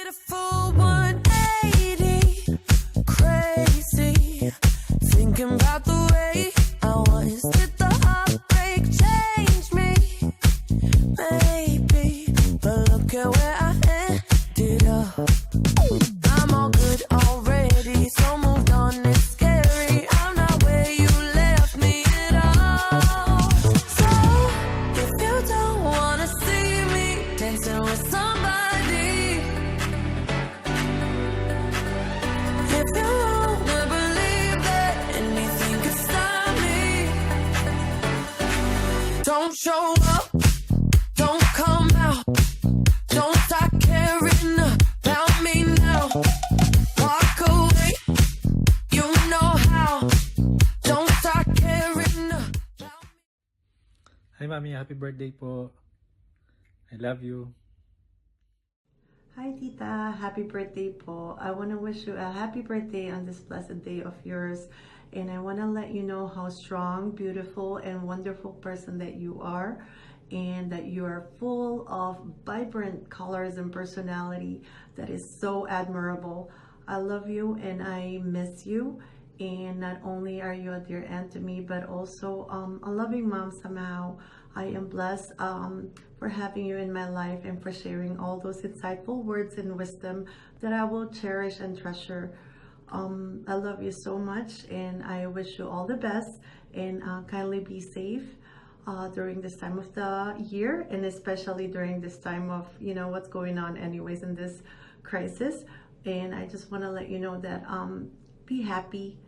a full 180, crazy, thinking about the way I was. Did the heartbreak change me? Maybe, but look at where I ended up. I'm all good already, so moved on, it's scary. I'm not where you left me at all. So, if you don't wanna see me dancing with somebody, if you wanna believe that anything could stop me, don't show up, don't come out, don't start caring about me now. Walk away, you know how, don't start caring about me. Hi Mami, happy birthday po. I love you. Hi Tita, happy birthday po. I want to wish you a happy birthday on this blessed day of yours. And I want to let you know how strong, beautiful, and wonderful person that you are. And that you are full of vibrant colors and personality that is so admirable. I love you and I miss you. And not only are you a dear aunt to me, but also a loving mom somehow. I am blessed for having you in my life and for sharing all those insightful words and wisdom that I will cherish and treasure. I love you so much and I wish you all the best and kindly be safe during this time of the year and especially during this time of, you know, what's going on anyways in this crisis. And I just want to let you know that be happy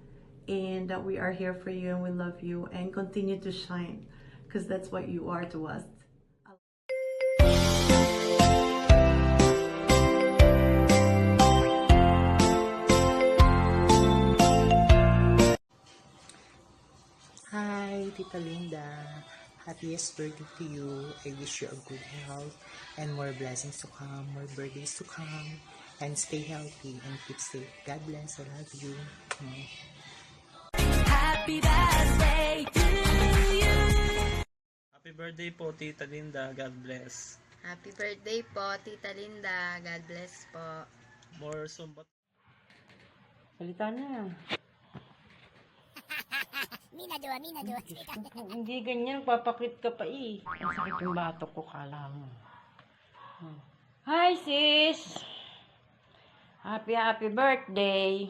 and that we are here for you and we love you and continue to shine because that's what you are to us. Hi, Tita Linda. Happiest birthday to you. I wish you a good health and more blessings to come, more birthdays to come, and stay healthy and keep safe. God bless. I love you. Happy birthday to you. Happy birthday po Tita Linda, God bless. Happy birthday po, Tita Linda. God bless po. More sumbat. Salita na. Hindi ganyan, papakit ka pa eh. Ang sakit yung batok ko, kala mo. Hi sis! Happy birthday!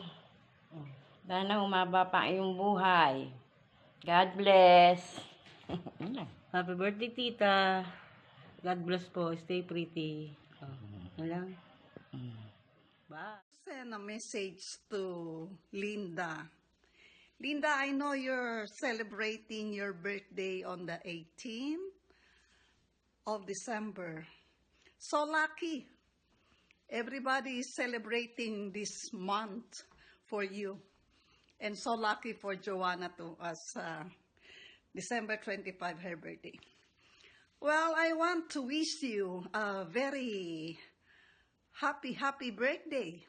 Sana umaba pa iyong buhay. God bless! Happy birthday tita! God bless po, stay pretty. Lang. Bye! Send a message to Linda. Linda, I know you're celebrating your birthday on the 18th of December. So lucky. Everybody is celebrating this month for you. And so lucky for Joanna too, as December 25, her birthday. Well, I want to wish you a very happy birthday.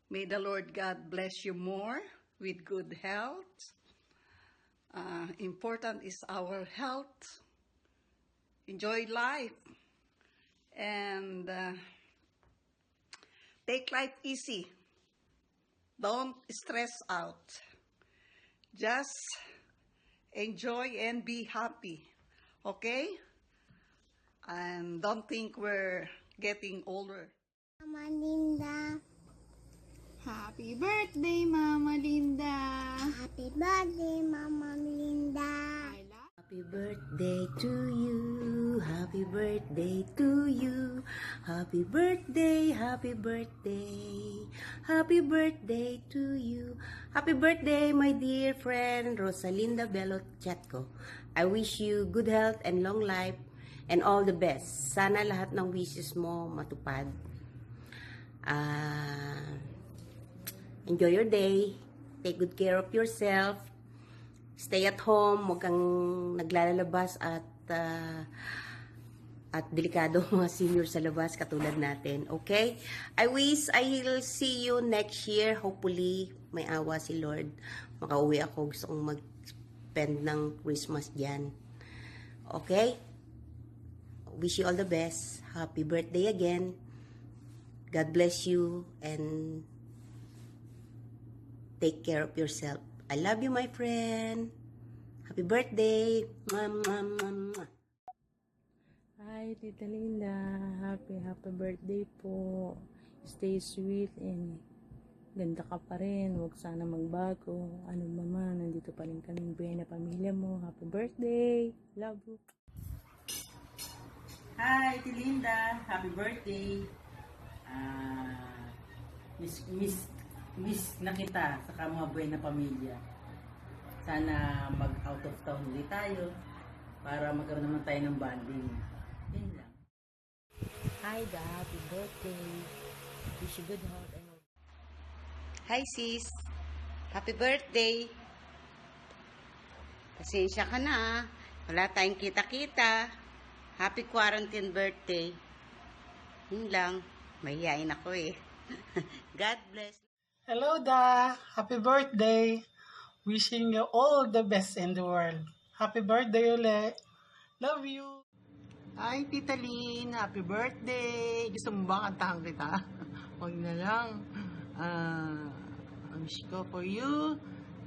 May the Lord God bless you more with good health. Important is our health. Enjoy life. And take life easy. Don't stress out. Just enjoy and be happy. Okay? And don't think we're getting older. Mama Linda. Happy birthday, Mama Linda! Happy birthday, Mama Linda. Happy birthday to you. Happy birthday to you. Happy birthday, happy birthday. Happy birthday to you. Happy birthday, my dear friend Rosalinda Bello Chatco. I wish you good health and long life and all the best. Sana lahat ng wishes mo matupad. Enjoy your day. Take good care of yourself. Stay at home. Huwag kang naglalabas at delikado mga senior sa labas katulad natin. Okay? I wish I'll see you next year. Hopefully, may awa si Lord. Makauwi ako. Gusto kong mag-spend ng Christmas dyan. Okay? wish you all the best. Happy birthday again. God bless you and take care of yourself. I love you, my friend. Happy birthday. Mwah, mwah, mwah, mwah. Hi, Tita Linda. Happy birthday po. Stay sweet and ganda ka pa rin. Huwag sana magbago. Ano ba man, nandito pa rin kaming buhay na pamilya mo. Happy birthday. Love you. Hi, Tilinda. Happy birthday. Miss na kita sa mga buhay na pamilya. Sana mag-out of town ulit tayo para magkaroon naman tayo ng bonding. Yun lang. Hi, Da. Happy birthday. Wish you good health and Hi, sis. Happy birthday. Pasensya ka na. Wala tayong kita-kita. Happy quarantine birthday. Yun lang. Mahihain ako eh. God bless. Hello, Da. Happy birthday. Wishing you all the best in the world. Happy birthday ulit. Love you. Hi, Tita Lynn. Happy birthday. Gusto mo ba kantahan kita? Huwag na lang. Ang wish ko for you,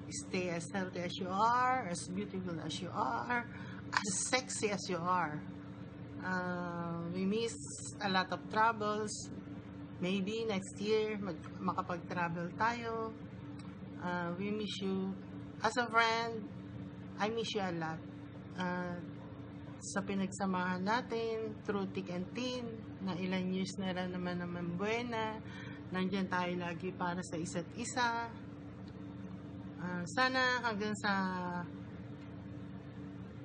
stay as healthy as you are, as beautiful as you are, as sexy as you are. We miss a lot of travels. Maybe next year, makapag-travel tayo. We miss you. As a friend, I miss you a lot. Sa pinagsamahan natin, through thick and thin, na ilang years na lang naman buena, nandyan tayo lagi para sa isa't isa. Sana hanggang sa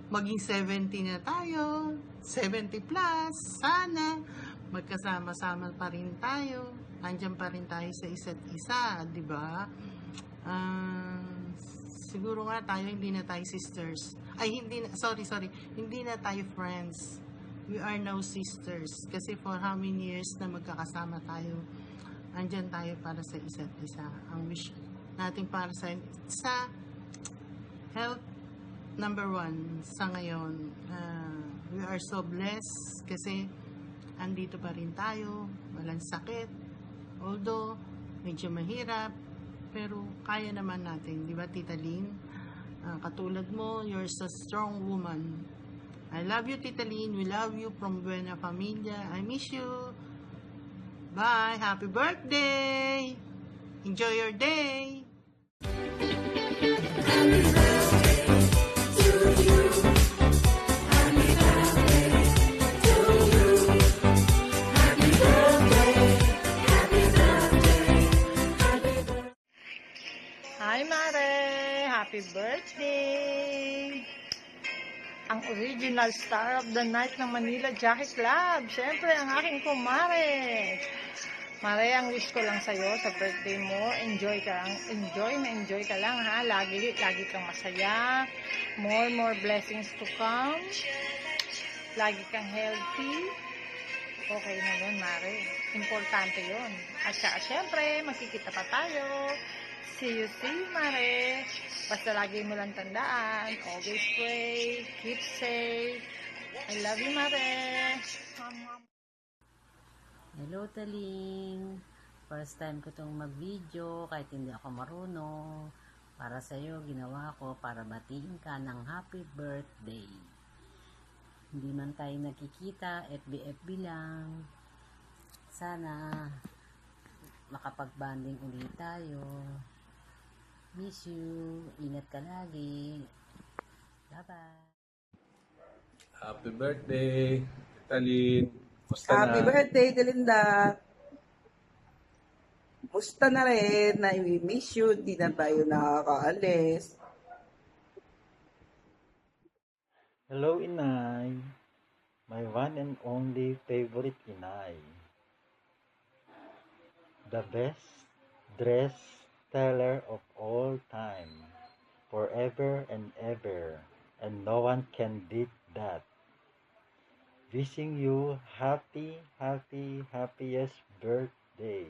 maging 70 na tayo, 70 plus, sana magkasama-sama pa rin tayo. Nandyan pa rin tayo sa isa't isa, di ba? Siguro nga tayo, hindi na tayo sisters. Ay, hindi na, sorry, hindi na tayo friends. We are now sisters. Kasi for how many years na magkakasama tayo, andyan tayo para sa isa't isa. Ang wish natin para sa health, number 1 sa ngayon. We are so blessed kasi andito pa rin tayo, walang sakit. Although, medyo mahirap, pero kaya naman natin, di ba, Tita Lynn? Katulad mo, you're a strong woman. I love you, Tita Lynn. We love you from Buena Familia. I miss you. Bye. Happy birthday. Enjoy your day. Hi, Mare! Happy birthday! Ang original star of the night ng Manila Jacket Club. Siyempre, ang aking kumare. Mare, ang wish ko lang sa'yo sa birthday mo, enjoy ka lang ha. Lagi kang masaya. More blessings to come. Lagi kang healthy. Okay na yun, Mare. Importante yun. At saka, siyempre, magkikita pa tayo. See you, Mare. Basta lagi mo lang tandaan. Always pray. Keep safe. I love you, Mare. Hello, Taling. First time ko itong mag-video kahit hindi ako marunong. Para sa'yo, ginawa ko para batiin ka ng happy birthday. Hindi man tayo nakikita, FB lang. Sana makapag-banding ulit tayo. Miss you. Ingat ka lagi. Bye-bye. Happy birthday, Talin. Happy birthday, Delinda. Musta na rin? Na-miss you. Di na tayo nakakaalis. Hello, Inay. My one and only favorite Inay. The best dressed teller of all time. Forever and ever. And no one can beat that. Wishing you happiest birthday.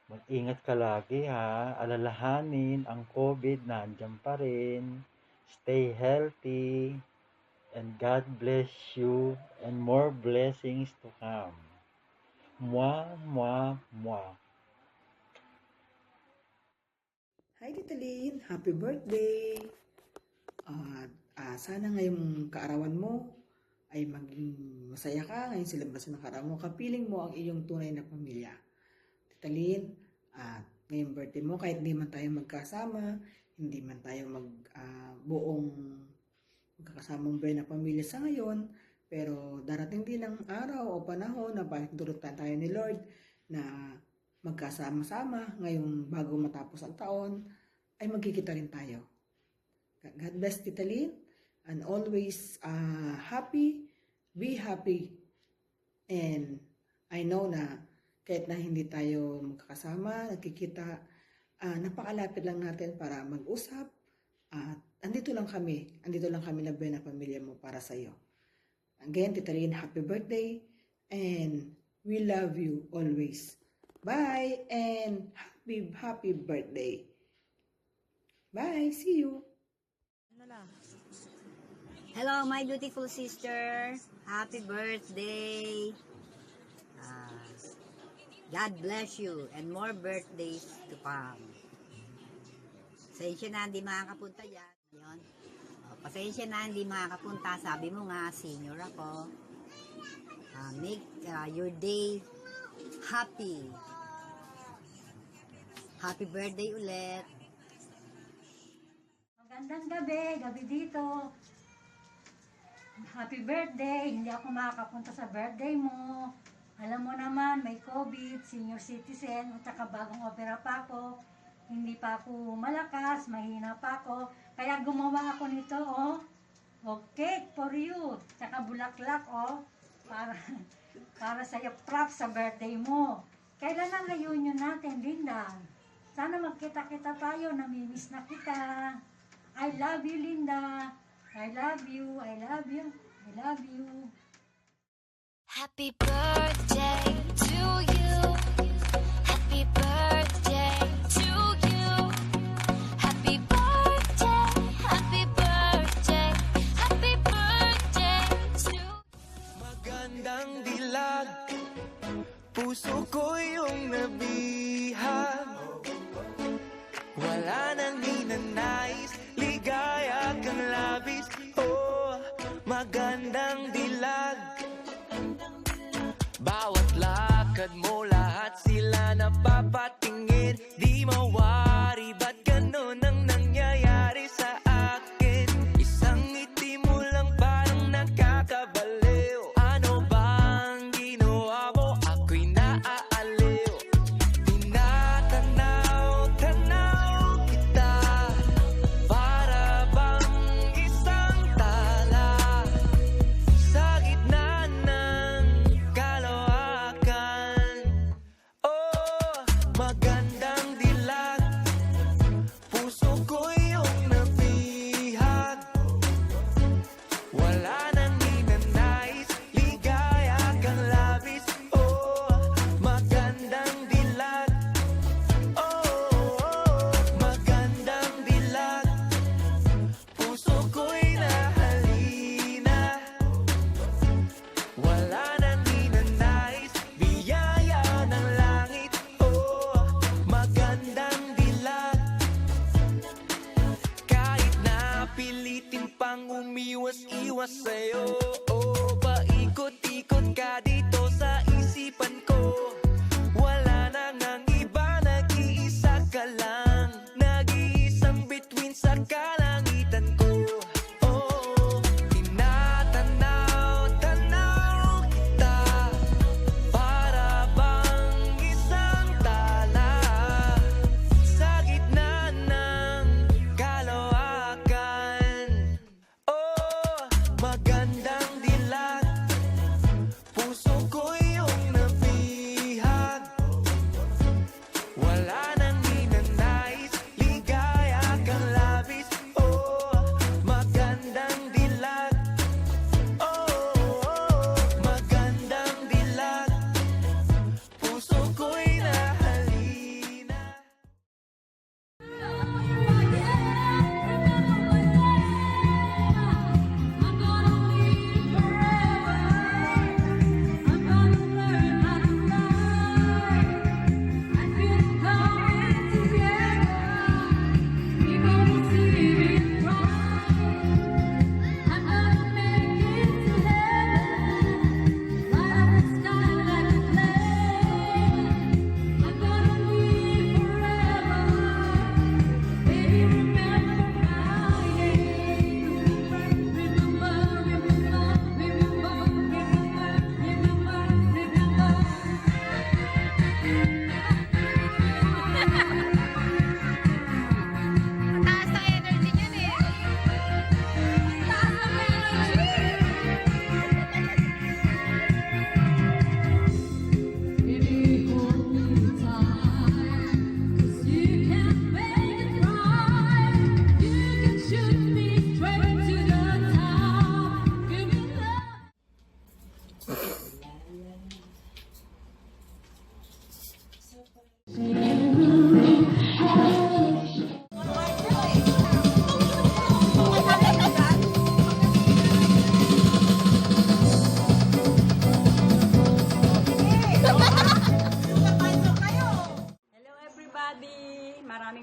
Mag-ingat ka lagi ha. Alalahanin ang COVID, nandiyan pa rin. Stay healthy. and God bless you and more blessings to come. Mwah, mwah, mwah. Hi Tita Lynn, happy birthday! Sana ngayong kaarawan mo ay maging masaya ka ngayong selebrasyon ng kaarawan mo. Kapiling mo ang iyong tunay na pamilya. Tita Lynn, ngayong birthday mo, kahit hindi man tayo magkasama, hindi man tayo buong magkakasamang buhay na pamilya sa ngayon, pero darating din ang araw o panahon na pagdurutan tayo ni Lord na magkasama-sama ngayong bago matapos ang taon, ay magkikita rin tayo. God bless Tita Lynn, and always happy, be happy. And I know na kahit na hindi tayo magkakasama, nagkikita, napakalapit lang natin para mag-usap. At andito lang kami na buhay na pamilya mo para sa iyo. Again, Tita Lynn, happy birthday, and we love you always. Bye, and happy birthday. Bye, see you. Hello, my beautiful sister. Happy birthday. God bless you and more birthdays to come. Pasensya na hindi makakapunta dyan. Yun. Pasensya na hindi makakapunta. Sabi mo nga, senior ako. Make your day happy. Happy birthday ulit. Magandang gabi dito. Happy birthday. Hindi ako makakapunta sa birthday mo. Alam mo naman, may COVID, senior citizen, at saka bagong opera pa ako. Hindi pa ako malakas, mahina pa ako. Kaya gumawa ako nito, oh. O cake for you. Tsaka bulaklak, oh. Para sa'yo, props sa birthday mo. Kailan ang reunion natin, Linda? Sana magkita-kita tayo, namimiss na kita. I love you, Linda. I love you, I love you, I love you. Happy birthday to you. Happy birthday to you. Happy birthday, happy birthday, happy birthday to Magandang dilag, puso ko yung nabihag. Wala nang ninanais, ligaya kang labis. Oh, magandang dilag. Bawat lakad mo, lahat sila napapatingin. Di mawari, ba't ganun ang nangyayari sa akin? Isang ngiti mo lang parang nakakabaliw. Ano bang ginawa mo? Ako'y naaaliw. Tinatanaw-tanaw kita, para bang isang tala sa gitna ng kalawakan. Oh,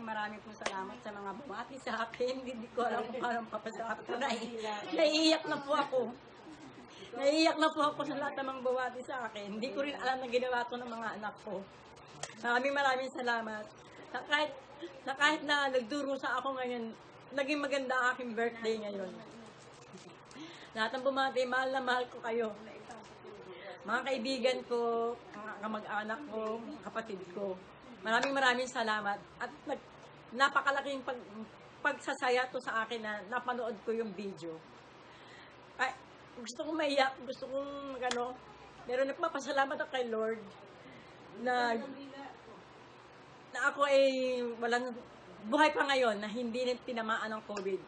maraming pong salamat sa mga bumati sa akin. Hindi ko alam kung paano papasabi ko. Naiiyak na po ako. Naiiyak na po ako sa lahat ng mga bumati sa akin. Hindi ko rin alam na ginawa to ng mga anak ko. Maraming salamat. Na kahit na nagdurusa ako ngayon, naging maganda ang aking birthday ngayon. Lahat ng bumati, mahal na mahal ko kayo. Mga kaibigan ko, mga kamag-anak ko, mga kapatid ko. Maraming salamat. At napakalaking pagsasaya to sa akin na napanood ko yung video. Ay, gusto kong maiyak, gusto kong pero nagpapasalamat ako kay Lord na ako ay walang buhay pa ngayon na hindi tinamaan ng COVID.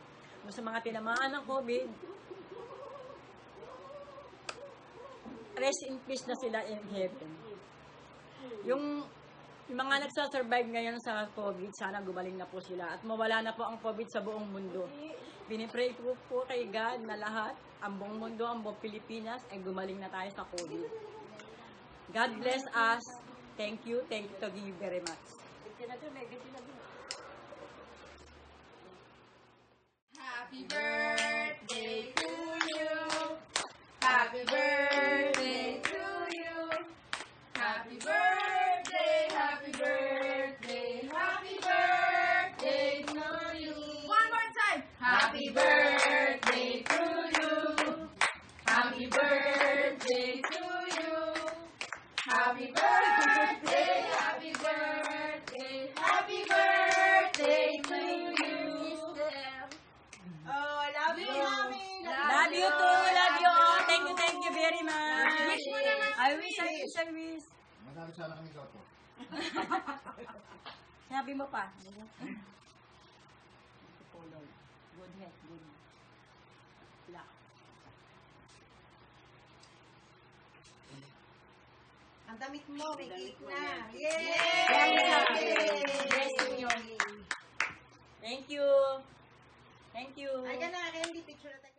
Sa mga tinamaan ng COVID, rest in peace na sila in heaven. Yung mga nagsasurvive ngayon sa COVID, sana gumaling na po sila at mawala na po ang COVID sa buong mundo. Pinipray ko po kay God na lahat, ang buong mundo, ang buong Pilipinas, ay gumaling na tayo sa COVID. God bless us. Thank you to you very much. Happy birthday to you. Happy birthday to you. Happy birthday, happy birthday, happy birthday to you. One more time. Happy birthday to you. Happy birthday to you. Happy birthday, happy birthday, happy birthday to you. Oh, I love you, Mommy. Love you too. Love you all. Thank you very much. Wish mo naman. I wish. Madami sana kami gato. Sabi mo pa. Good health, good luck. Ang damit mo, may cake na. Yay! Thank you. Ay, ganun, picture na tayo.